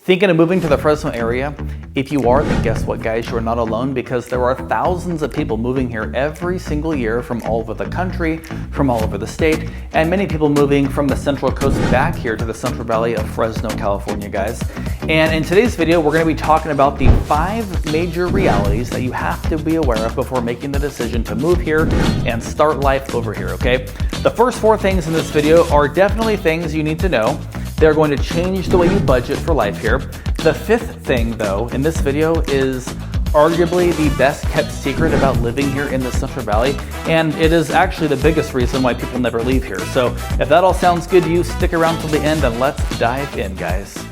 Thinking of moving to the Fresno area? If you are, then guess what, guys? You are not alone, because there are thousands of people moving here every single year from all over the country, from all over the state, and many people moving from the Central Coast back here to the Central Valley of Fresno, California, guys. And in today's video, we're going to be talking about the 5 major realities that you have to be aware of before making the decision to move here and start life over here, okay? The first 4 things in this video are definitely things you need to know. They're going to change the way you budget for life here. The 5th thing, though, in this video is arguably the best kept secret about living here in the Central Valley, and it is actually the biggest reason why people never leave here. So if that all sounds good to you, stick around till the end and let's dive in, guys.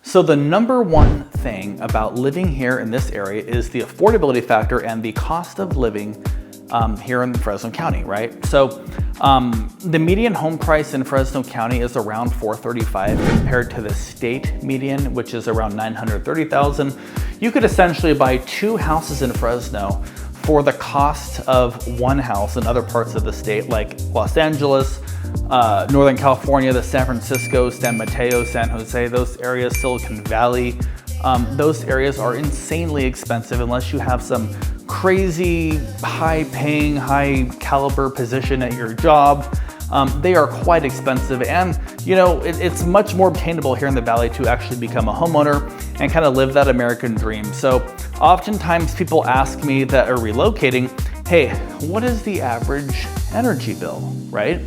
So the number 1 thing about living here in this area is the affordability factor and the cost of living here in Fresno County, right? So the median home price in Fresno County is around $435,000 compared to the state median, which is around $930,000. You could essentially buy 2 houses in Fresno for the cost of 1 house in other parts of the state, like Los Angeles, Northern California, the San Francisco, San Mateo, San Jose, those areas, Silicon Valley. Those areas are insanely expensive unless you have some crazy high-paying, high-caliber position at your job. They are quite expensive, and you know it's much more obtainable here in the Valley to actually become a homeowner and kind of live that American dream. So oftentimes people ask me that are relocating, hey, what is the average energy bill, right?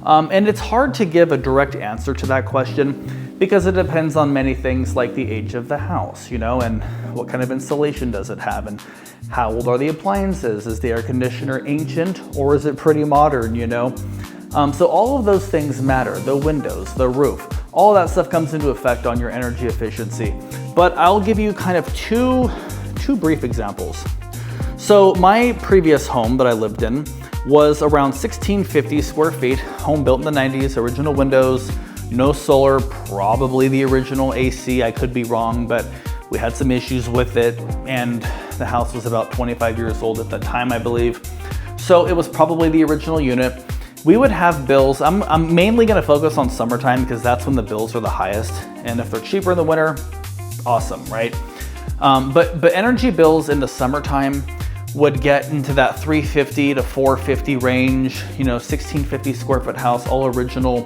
And it's hard to give a direct answer to that question because it depends on many things like the age of the house, you know, and what kind of insulation does it have, and how old are the appliances? Is the air conditioner ancient or is it pretty modern, you know? So all of those things matter, the windows, the roof, all that stuff comes into effect on your energy efficiency. But I'll give you kind of two brief examples. So my previous home that I lived in was around 1,650 square feet, home built in the 90s, original windows, no solar, probably the original AC. I could be wrong, but we had some issues with it, and the house was about 25 years old at the time, I believe. So it was probably the original unit. We would have bills. I'm mainly gonna focus on summertime because that's when the bills are the highest. And if they're cheaper in the winter, awesome, right? But energy bills in the summertime would get into that $350 to $450 range, you know, 1,650 square foot house, all original,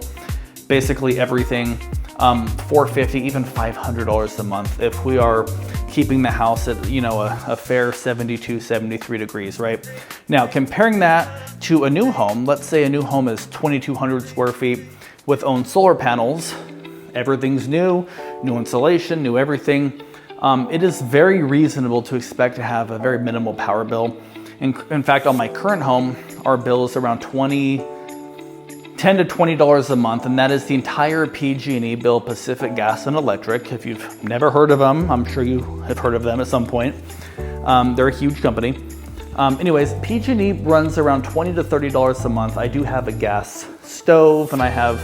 basically everything, $450, even $500 a month if we are keeping the house at, you know, a fair 72, 73 degrees, right? Now, comparing that to a new home, let's say a new home is 2,200 square feet with own solar panels, everything's new insulation, new everything. It is very reasonable to expect to have a very minimal power bill. In fact, on my current home, our bill is around $10 to $20 a month, and that is the entire PG&E bill, Pacific Gas and Electric. If you've never heard of them, I'm sure you have heard of them at some point. They're a huge company. Anyways, PG&E runs around $20 to $30 a month. I do have a gas stove, and I have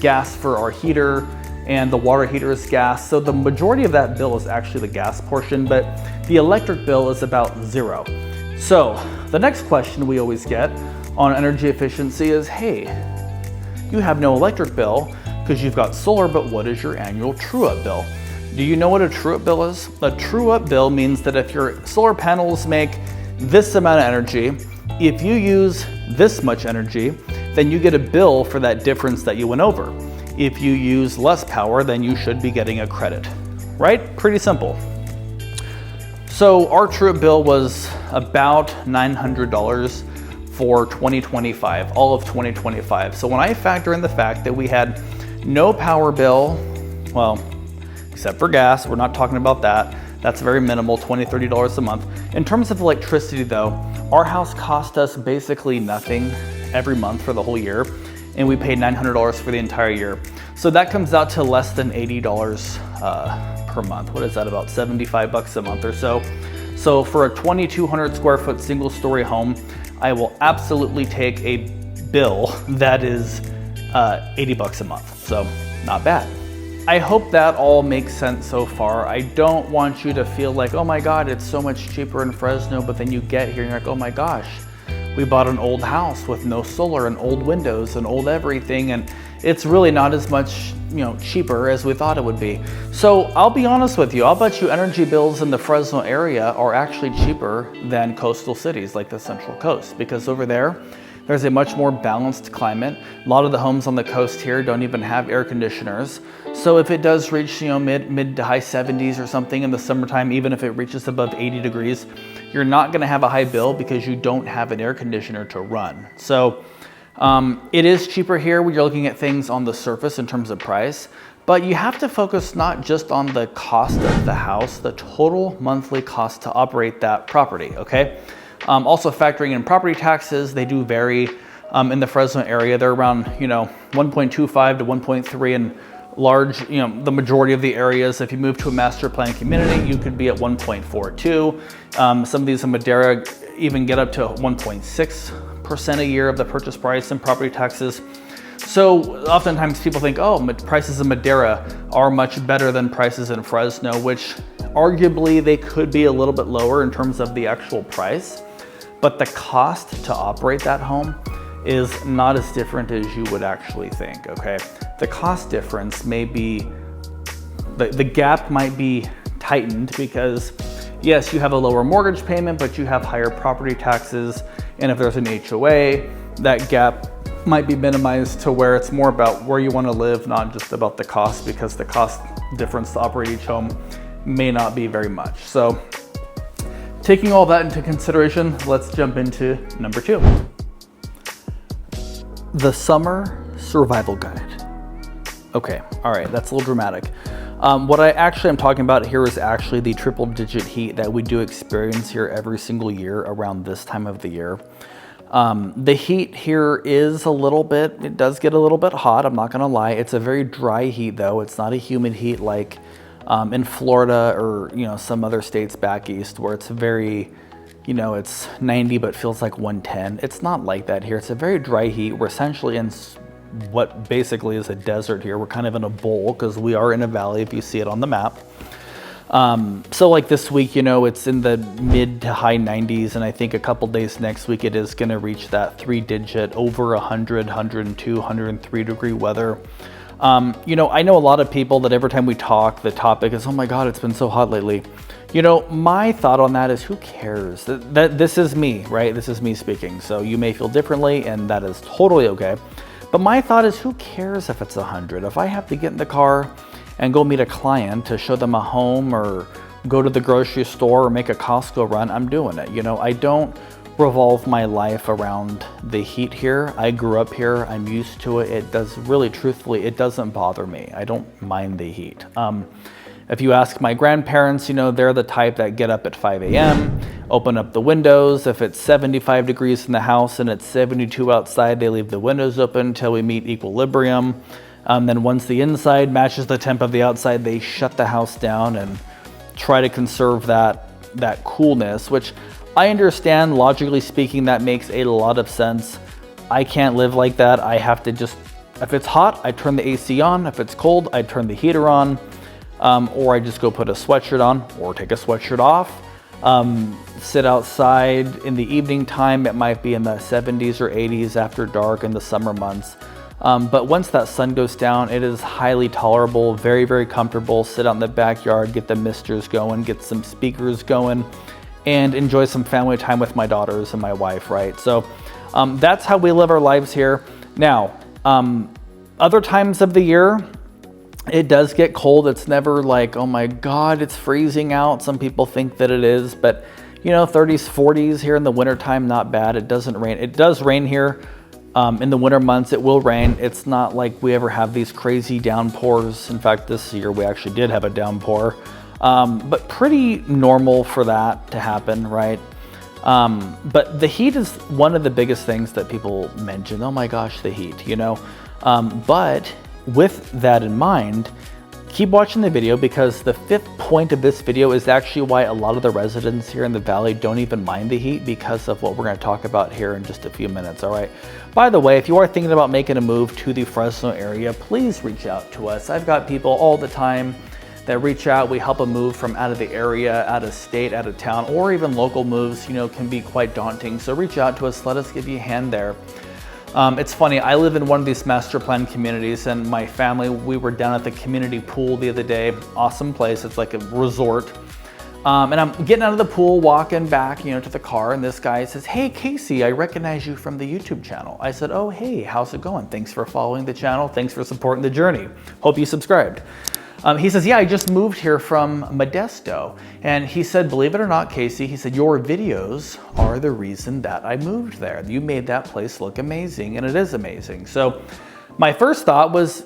gas for our heater, and the water heater is gas. So the majority of that bill is actually the gas portion, but the electric bill is about 0. So the next question we always get on energy efficiency is, hey, you have no electric bill because you've got solar, but what is your annual true-up bill? Do you know what a true-up bill is? A true-up bill means that if your solar panels make this amount of energy, if you use this much energy, then you get a bill for that difference that you went over. If you use less power, then you should be getting a credit, right? Pretty simple. So our true-up bill was about $900 for 2025, all of 2025. So when I factor in the fact that we had no power bill, well, except for gas, we're not talking about that. That's very minimal, $20, $30 a month. In terms of electricity though, our house cost us basically nothing every month for the whole year, and we paid $900 for the entire year. So that comes out to less than $80 per month. What is that, about 75 bucks a month or so? So for a 2,200 square foot single story home, I will absolutely take a bill that is 80 bucks a month. So not bad. I hope that all makes sense so far. I don't want you to feel like, oh my God, it's so much cheaper in Fresno, but then you get here and you're like, oh my gosh, we bought an old house with no solar and old windows and old everything, and it's really not as much, cheaper as we thought it would be. So I'll be honest with you, I'll bet you energy bills in the Fresno area are actually cheaper than coastal cities like the Central Coast, because over there's a much more balanced climate. A lot of the homes on the coast here don't even have air conditioners. So if it does reach, mid to high 70s or something in the summertime, even if it reaches above 80 degrees, you're not gonna have a high bill because you don't have an air conditioner to run. So it is cheaper here when you're looking at things on the surface in terms of price, but you have to focus not just on the cost of the house, the total monthly cost to operate that property, okay? Also factoring in property taxes, they do vary in the Fresno area. They're around, 1.25 to 1.3 in large, the majority of the areas. If you move to a master plan community, you could be at 1.42. Some of these in Madera even get up to 1.6% a year of the purchase price and property taxes. So oftentimes people think, oh, prices in Madera are much better than prices in Fresno, which arguably they could be a little bit lower in terms of the actual price, but the cost to operate that home is not as different as you would actually think, okay? The cost difference may be, the gap might be tightened because yes, you have a lower mortgage payment, but you have higher property taxes. And if there's an HOA, that gap might be minimized to where it's more about where you want to live, not just about the cost, because the cost difference to operate each home may not be very much. So taking all that into consideration, let's jump into number 2. The Summer Survival Guide. Okay, all right, that's a little dramatic. What I actually am talking about here is actually the triple digit heat that we do experience here every single year around this time of the year. The heat here is it does get a little bit hot, I'm not gonna lie. It's a very dry heat though. It's not a humid heat like in Florida or some other states back east where it's very, it's 90 but feels like 110. It's not like that here. It's a very dry heat. We're essentially in what basically is a desert here. We're kind of in a bowl because we are in a valley if you see it on the map. So like this week, it's in the mid to high 90s, and I think a couple days next week it is going to reach that 3-digit over 100, 102, 103 degree weather. I know a lot of people that every time we talk, the topic is, oh my God, it's been so hot lately. My thought on that is, who cares? This is me, right? This is me speaking. So you may feel differently, and that is totally okay. But my thought is, who cares if it's 100? If I have to get in the car and go meet a client to show them a home or go to the grocery store or make a Costco run, I'm doing it. I don't revolve my life around the heat here. I grew up here. I'm used to it. It doesn't bother me. I don't mind the heat. If you ask my grandparents, they're the type that get up at 5 a.m., open up the windows. If it's 75 degrees in the house and it's 72 outside, they leave the windows open until we meet equilibrium. Then once the inside matches the temp of the outside, they shut the house down and try to conserve that coolness, which I understand, logically speaking, that makes a lot of sense. I can't live like that. I have to if it's hot, I turn the AC on. If it's cold, I turn the heater on. Or I just go put a sweatshirt on or take a sweatshirt off. Sit outside in the evening time. It might be in the 70s or 80s after dark in the summer months. But once that sun goes down, it is highly tolerable, very, very comfortable. Sit out in the backyard, get the misters going, get some speakers going, and enjoy some family time with my daughters and my wife, right? So that's how we live our lives here. Now, other times of the year, it does get cold. It's never like, oh my God, it's freezing out. Some people think that it is, but 30s, 40s here in the wintertime, not bad. It doesn't rain. It does rain here in the winter months. It will rain. It's not like we ever have these crazy downpours. In fact, this year we actually did have a downpour, but pretty normal for that to happen, right? But the heat is one of the biggest things that people mention. Oh my gosh, the heat, but with that in mind, keep watching the video, because the 5th point of this video is actually why a lot of the residents here in the valley don't even mind the heat, because of what we're going to talk about here in just a few minutes. All right. By the way, if you are thinking about making a move to the Fresno area, please reach out to us. I've got people all the time that reach out. We help them move from out of the area, out of state, out of town, or even local moves, can be quite daunting. So reach out to us. Let us give you a hand there. It's funny, I live in one of these master plan communities, and my family, we were down at the community pool the other day. Awesome place, it's like a resort. And I'm getting out of the pool, walking back, to the car, and this guy says, "Hey, Casey, I recognize you from the YouTube channel." I said, "Oh, hey, how's it going? Thanks for following the channel. Thanks for supporting the journey. Hope you subscribed." He says, "Yeah, I just moved here from Modesto." And he said, "Believe it or not, Casey," he said, "your videos are the reason that I moved there. You made that place look amazing," and it is amazing. So my first thought was,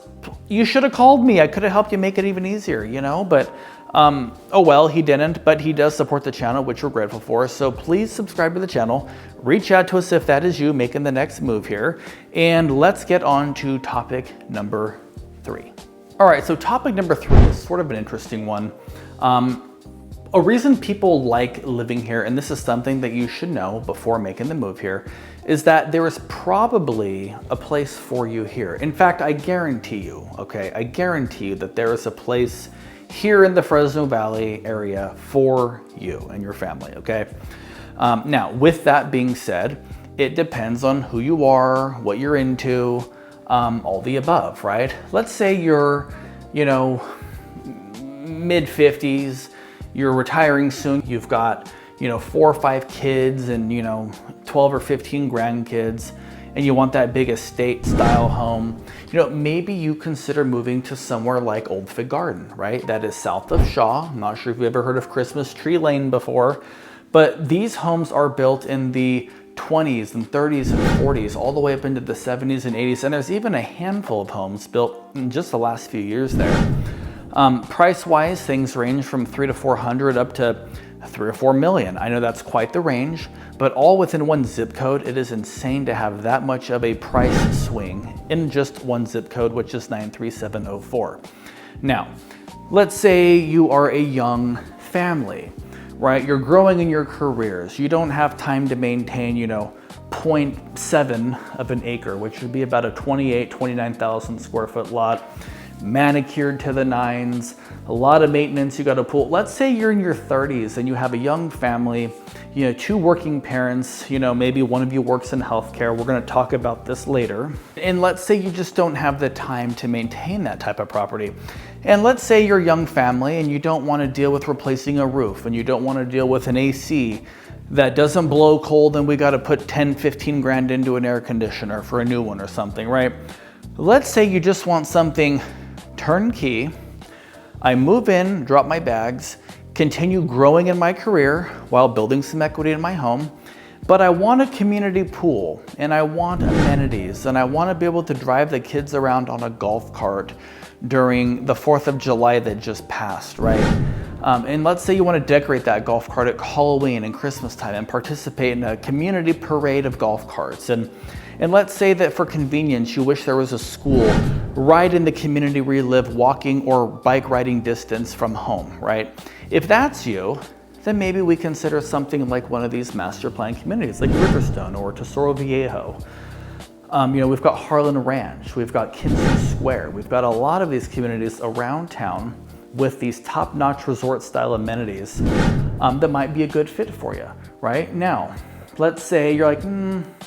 you should have called me. I could have helped you make it even easier, but oh well, he didn't, but he does support the channel, which we're grateful for. So please subscribe to the channel, reach out to us if that is you making the next move here, and let's get on to topic number 3. All right, so topic number 3 is sort of an interesting one. A reason people like living here, and this is something that you should know before making the move here, is that there is probably a place for you here. In fact, I guarantee you, I guarantee you that there is a place here in the Fresno Valley area for you and your family, Now, with that being said, it depends on who you are, what you're into, all the above, right? Let's say you're, mid-50s, you're retiring soon, you've got, 4 or 5 kids and, 12 or 15 grandkids, and you want that big estate style home, maybe you consider moving to somewhere like Old Fig Garden, right? That is south of Shaw. I'm not sure if you've ever heard of Christmas Tree Lane before, but these homes are built in the 20s and 30s and 40s, all the way up into the 70s and 80s. And there's even a handful of homes built in just the last few years there. Price-wise, things range from $300,000 to $400,000 up to $3 or $4 million. I know that's quite the range, but all within one zip code. It is insane to have that much of a price swing in just one zip code, which is 93704. Now, let's say you are a young family, right? You're growing in your careers. You don't have time to maintain, 0.7 of an acre, which would be about a 29,000 square foot lot, manicured to the nines, a lot of maintenance you got to pull. Let's say you're in your 30s and you have a young family, 2 working parents, maybe one of you works in healthcare. We're going to talk about this later. And let's say you just don't have the time to maintain that type of property. And let's say you're a young family and you don't want to deal with replacing a roof, and you don't want to deal with an AC that doesn't blow cold, and we got to put 10, 15 grand into an air conditioner for a new one or something, right? Let's say you just want something turnkey. I move in, drop my bags, continue growing in my career while building some equity in my home, but I want a community pool, and I want amenities, and I want to be able to drive the kids around on a golf cart during the 4th of July that just passed, right? And let's say you want to decorate that golf cart at Halloween and Christmas time and participate in a community parade of golf carts. And let's say that for convenience, you wish there was a school right in the community where you live, walking or bike riding distance from home, right? If that's you, then maybe we consider something like one of these master plan communities like Riverstone or Tesoro Viejo. We've got Harlan Ranch, we've got Kinsey Square, we've got a lot of these communities around town with these top-notch resort-style amenities that might be a good fit for you, right? Now, let's say you're like,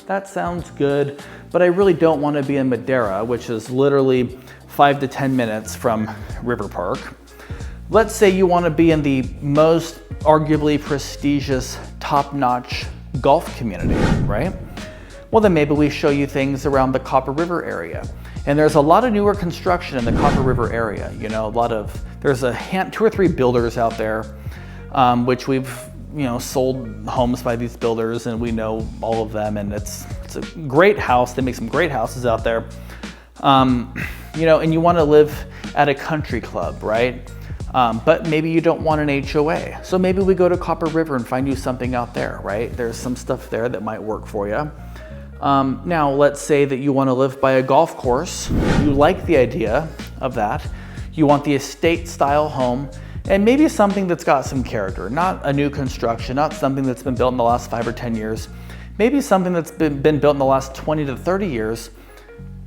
that sounds good, but I really don't want to be in Madera, which is literally 5 to 10 minutes from River Park. Let's say you want to be in the most arguably prestigious, top-notch golf community, right? Well, then maybe we show you things around the Copper River area. And there's a lot of newer construction in the Copper River area. There's 2 or 3 builders out there, which we've, sold homes by these builders, and we know all of them, and it's a great house. They make some great houses out there. And you want to live at a country club, right? But maybe you don't want an HOA. So maybe we go to Copper River and find you something out there, right? There's some stuff there that might work for you. Now, let's say that you want to live by a golf course. You like the idea of that. You want the estate style home, and maybe something that's got some character, not a new construction, not something that's been built in the last 5 or 10 years, maybe something that's been built in the last 20 to 30 years,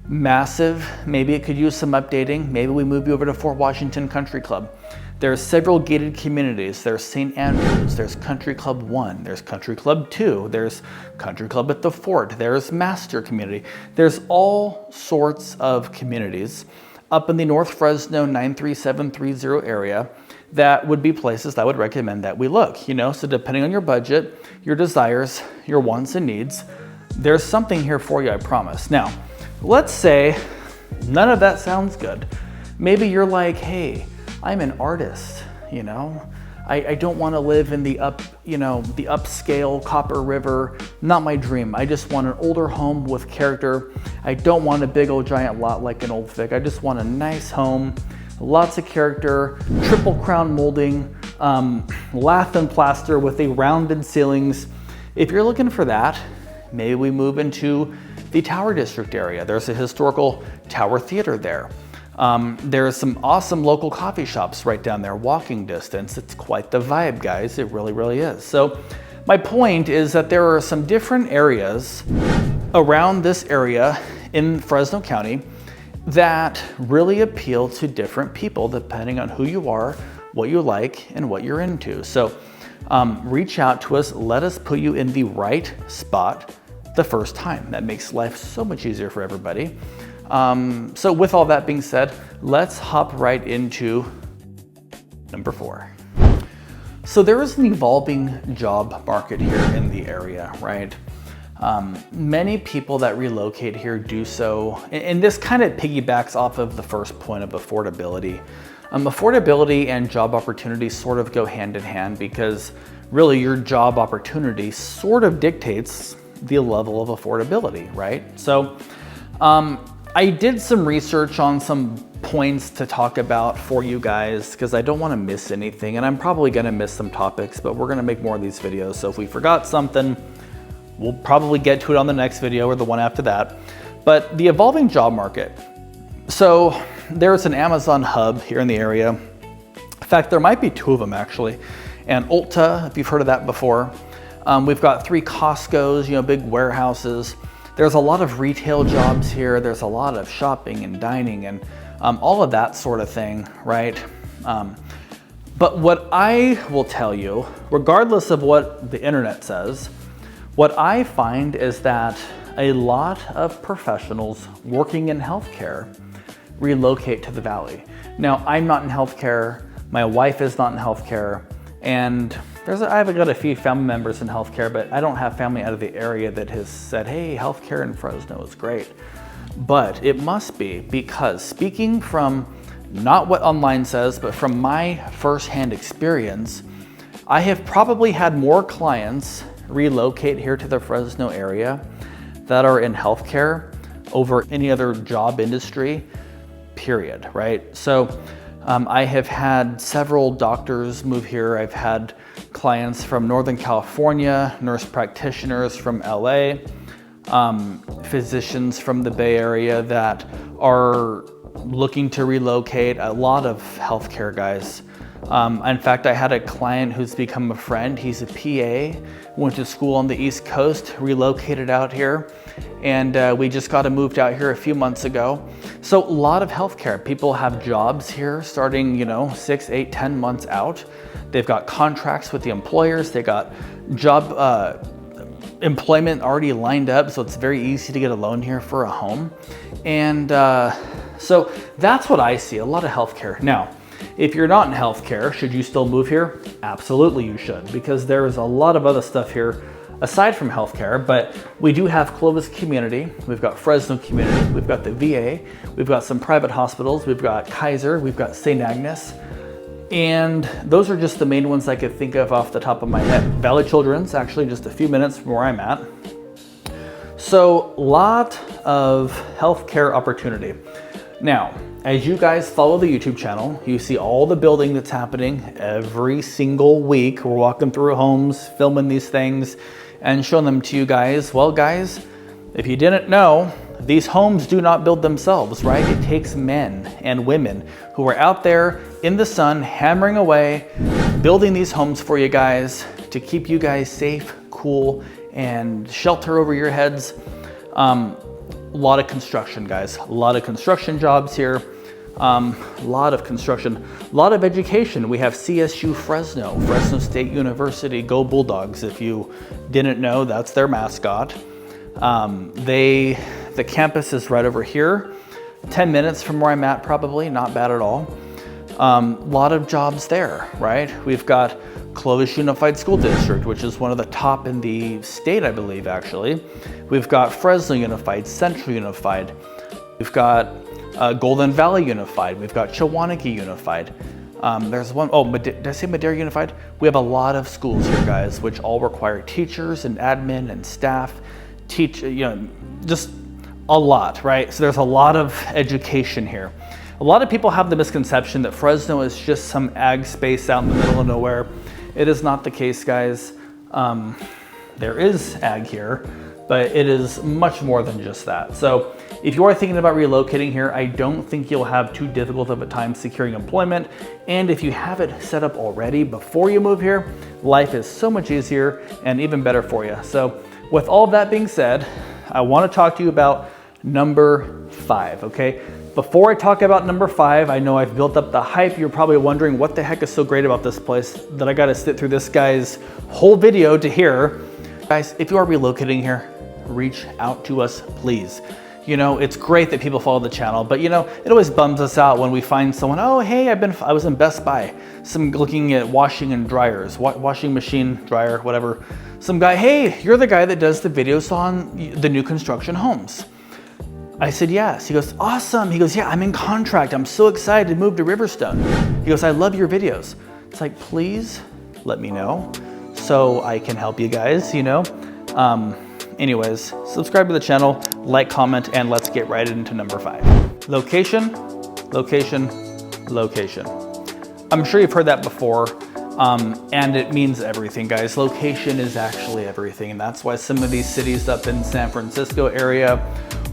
massive. Maybe it could use some updating. Maybe we move you over to Fort Washington Country Club. There's several gated communities. There's St. Andrews, there's Country Club 1, there's Country Club 2, there's Country Club at the Fort, there's Master Community. There's all sorts of communities up in the North Fresno 93730 area that would be places I would recommend that we look, you know, so depending on your budget, your desires, your wants and needs, there's something here for you, I promise. Now, let's say none of that sounds good. Maybe you're like, hey, I'm an artist, you know, I don't want to live in the the upscale Copper River, not my dream. I just want an older home with character. I don't want a big old giant lot like an Old Vic. I just want a nice home, lots of character, triple crown molding, lath and plaster with a rounded ceilings. If you're looking for that, maybe we move into the Tower District area. There's a historical Tower Theater there. There's some awesome local coffee shops right down there, walking distance. It's quite the vibe, guys. It really, really is. So my point is that there are some different areas around this area in Fresno County that really appeal to different people depending on who you are, what you like, and what you're into. So reach out to us. Let us put you in the right spot the first time. That makes life so much easier for everybody. So with all that being said, let's hop right into number 4. So there is an evolving job market here in the area, right? Many people that relocate here do so, and this kind of piggybacks off of the first point of affordability. Affordability and job opportunity sort of go hand in hand because really your job opportunity sort of dictates the level of affordability, right? So I did some research on some points to talk about for you guys because I don't want to miss anything, and I'm probably going to miss some topics, but we're going to make more of these videos. So if we forgot something, we'll probably get to it on the next video or the one after that. But the evolving job market. So there's an Amazon hub here in the area. In fact, there might be 2 of them actually. And Ulta, if you've heard of that before. We've got 3 Costco's, you know, big warehouses. There's a lot of retail jobs here. There's a lot of shopping and dining and all of that sort of thing, right? But what I will tell you, regardless of what the internet says, what I find is that a lot of professionals working in healthcare relocate to the Valley. Now, I'm not in healthcare. My wife is not in healthcare. And I've got a few family members in healthcare, but I don't have family out of the area that has said, hey, healthcare in Fresno is great. But it must be because speaking from not what online says, but from my firsthand experience, I have probably had more clients relocate here to the Fresno area that are in healthcare over any other job industry, period, right? So I have had several doctors move here. I've had clients from Northern California, nurse practitioners from LA, physicians from the Bay Area that are looking to relocate, a lot of healthcare guys. In fact, I had a client who's become a friend. He's a PA, went to school on the East Coast, relocated out here, and we just got him moved out here a few months ago. So a lot of healthcare. People have jobs here starting, 6, 8, 10 months out. They've got contracts with the employers. They got job employment already lined up, so it's very easy to get a loan here for a home. And so that's what I see, a lot of healthcare. Now, if you're not in healthcare, should you still move here? Absolutely you should, because there is a lot of other stuff here aside from healthcare, but we do have Clovis Community, we've got Fresno Community, we've got the VA, we've got some private hospitals, we've got Kaiser, we've got St. Agnes, and those are just the main ones I could think of off the top of my head. Valley Children's actually just a few minutes from where I'm at. So a lot of healthcare opportunity. Now, as you guys follow the YouTube channel, you see all the building that's happening every single week. We're walking through homes, filming these things, and showing them to you guys. Well, guys, if you didn't know, these homes do not build themselves, right? It takes men and women who are out there in the sun, hammering away, building these homes for you guys to keep you guys safe, cool, and shelter over your heads. a lot of construction, guys. A lot of construction jobs here. A lot of construction, a lot of education. We have CSU Fresno, Fresno State University, go Bulldogs. If you didn't know, that's their mascot. The campus is right over here, 10 minutes from where I'm at, probably, not bad at all. A lot of jobs there, right? We've got Clovis Unified School District, which is one of the top in the state, I believe, actually. We've got Fresno Unified, Central Unified. We've got Golden Valley Unified. We've got Chewaniki Unified. There's one, oh, did I say Madera Unified? We have a lot of schools here, guys, which all require teachers and admin and staff, just a lot, right? So there's a lot of education here. A lot of people have the misconception that Fresno is just some ag space out in the middle of nowhere. It is not the case, guys. There is ag here, but it is much more than just that. So if you are thinking about relocating here, I don't think you'll have too difficult of a time securing employment. And if you have it set up already before you move here, life is so much easier and even better for you. So with all that being said, I want to talk to you about number 5, okay? Before I talk about number 5, I know I've built up the hype. You're probably wondering what the heck is so great about this place that I got to sit through this guy's whole video to hear. Guys, if you are relocating here, reach out to us, please. You know, it's great that people follow the channel, but you know, it always bums us out when we find someone, oh, hey, I was in Best Buy, looking at washing and dryers, washing machine, dryer, whatever. Some guy, hey, you're the guy that does the videos on the new construction homes. I said, yes. He goes, awesome. He goes, yeah, I'm in contract. I'm so excited to move to Riverstone. He goes, I love your videos. It's like, please let me know so I can help you guys, you know? Anyways, subscribe to the channel, like, comment, and let's get right into number 5. Location, location, location. I'm sure you've heard that before, and it means everything, guys. Location is actually everything, and that's why some of these cities up in San Francisco area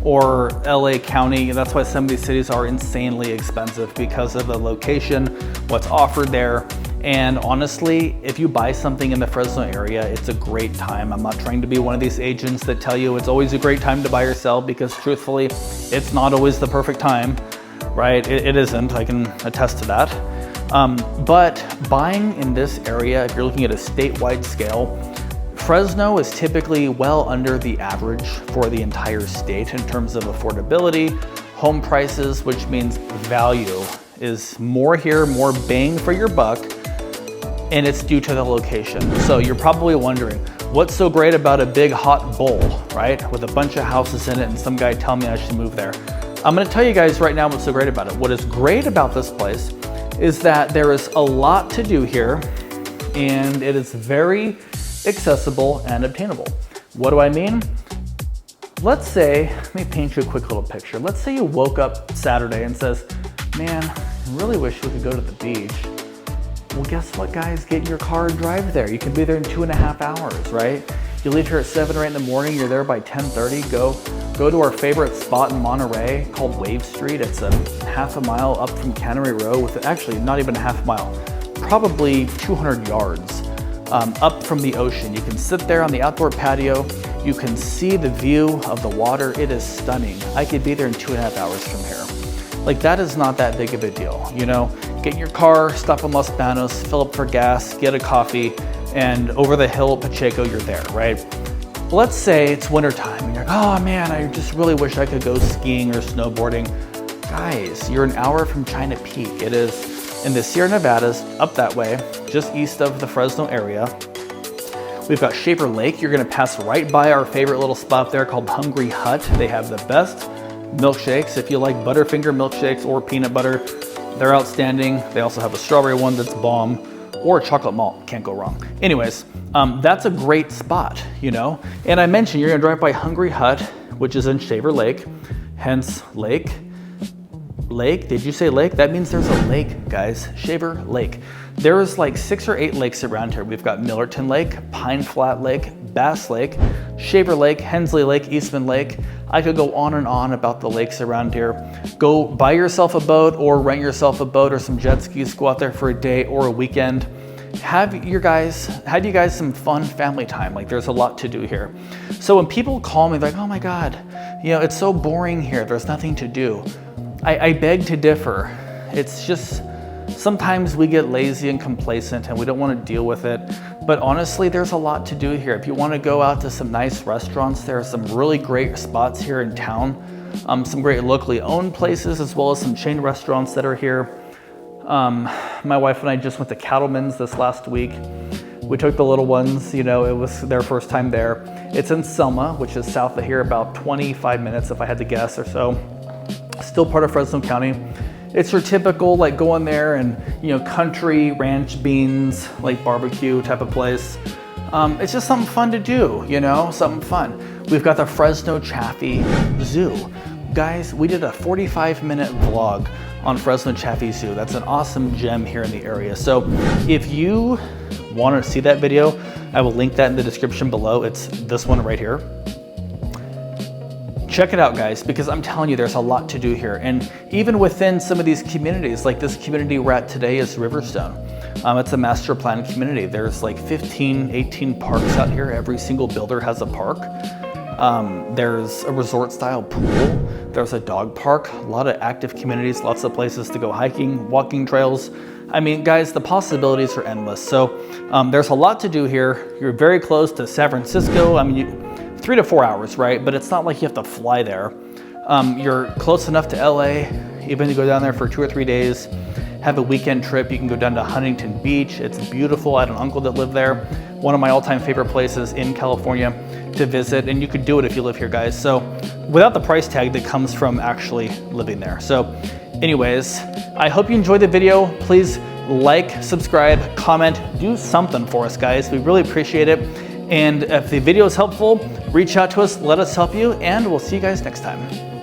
or LA County, that's why some of these cities are insanely expensive because of the location, what's offered there. And honestly, if you buy something in the Fresno area, it's a great time. I'm not trying to be one of these agents that tell you it's always a great time to buy or sell, because truthfully, it's not always the perfect time, right? It isn't, I can attest to that. But buying in this area, if you're looking at a statewide scale, Fresno is typically well under the average for the entire state in terms of affordability, home prices, which means value is more here, more bang for your buck, and it's due to the location. So you're probably wondering, what's so great about a big hot bowl, right? With a bunch of houses in it and some guy telling me I should move there. I'm gonna tell you guys right now what's so great about it. What is great about this place is that there is a lot to do here, and it is very accessible and obtainable. What do I mean? Let's say, let me paint you a quick little picture. Let's say you woke up Saturday and says, man, I really wish we could go to the beach. Well, guess what, guys? Get in your car and drive there. You can be there in 2.5 hours, right? You leave here at 7 or 8 in the morning, you're there by 10:30. Go to our favorite spot in Monterey called Wave Street. It's a half a mile up from Cannery Row, with actually not even a half mile, probably 200 yards up from the ocean. You can sit there on the outdoor patio. You can see the view of the water. It is stunning. I could be there in 2.5 hours from here. Like, that is not that big of a deal, you know? Get in your car, stop in Los Banos, fill up for gas, get a coffee, and over the hill at Pacheco, you're there, right? Let's say it's wintertime and you're like, oh man, I just really wish I could go skiing or snowboarding. Guys, you're an hour from China Peak. It is in the Sierra Nevadas, up that way, just east of the Fresno area. We've got Shaver Lake. You're gonna pass right by our favorite little spot there called Hungry Hut. They have the best milkshakes. If you like Butterfinger milkshakes or peanut butter, they're outstanding. They also have a strawberry one that's bomb, or chocolate malt, can't go wrong. Anyways, that's a great spot, you know? And I mentioned you're gonna drive by Hungry Hut, which is in Shaver Lake, hence lake. Lake, did you say lake? That means there's a lake, guys, Shaver Lake. There's like 6 or 8 lakes around here. We've got Millerton Lake, Pine Flat Lake, Bass Lake, Shaver Lake, Hensley Lake, Eastman Lake. I could go on and on about the lakes around here. Go buy yourself a boat or rent yourself a boat or some jet skis, go out there for a day or a weekend have you guys some fun family time. Like, there's a lot to do here. So when people call me, they're like, oh my God, you know, it's so boring here. There's nothing to do. I beg to differ. It's just, sometimes we get lazy and complacent and we don't want to deal with it. But honestly, there's a lot to do here. If you want to go out to some nice restaurants, there are some really great spots here in town. Some great locally owned places, as well as some chain restaurants that are here. My wife and I just went to Cattleman's this last week. We took the little ones, you know, it was their first time there. It's in Selma, which is south of here, about 25 minutes if I had to guess or so. Still part of Fresno County. It's your typical, like, go in there and, you know, country ranch beans, like barbecue type of place. It's just something fun to do, you know, something fun. We've got the Fresno Chaffee Zoo. Guys, we did a 45-minute vlog on Fresno Chaffee Zoo. That's an awesome gem here in the area. So if you want to see that video, I will link that in the description below. It's this one right here. Check it out, guys, because I'm telling you, there's a lot to do here. And even within some of these communities, like this community we're at today is Riverstone. It's a master plan community. There's like 15, 18 parks out here. Every single builder has a park. There's a resort style pool. There's a dog park, a lot of active communities, lots of places to go hiking, walking trails. I mean, guys, the possibilities are endless. So there's a lot to do here. You're very close to San Francisco. I mean, 3 to 4 hours, right? But it's not like you have to fly there. You're close enough to LA, even to go down there for 2 or 3 days, have a weekend trip. You can go down to Huntington Beach. It's beautiful. I had an uncle that lived there. One of my all-time favorite places in California to visit, and you could do it if you live here, guys. So without the price tag that comes from actually living there. So anyways, I hope you enjoyed the video. Please like, subscribe, comment, do something for us, guys. We really appreciate it. And if the video is helpful, reach out to us, let us help you, and we'll see you guys next time.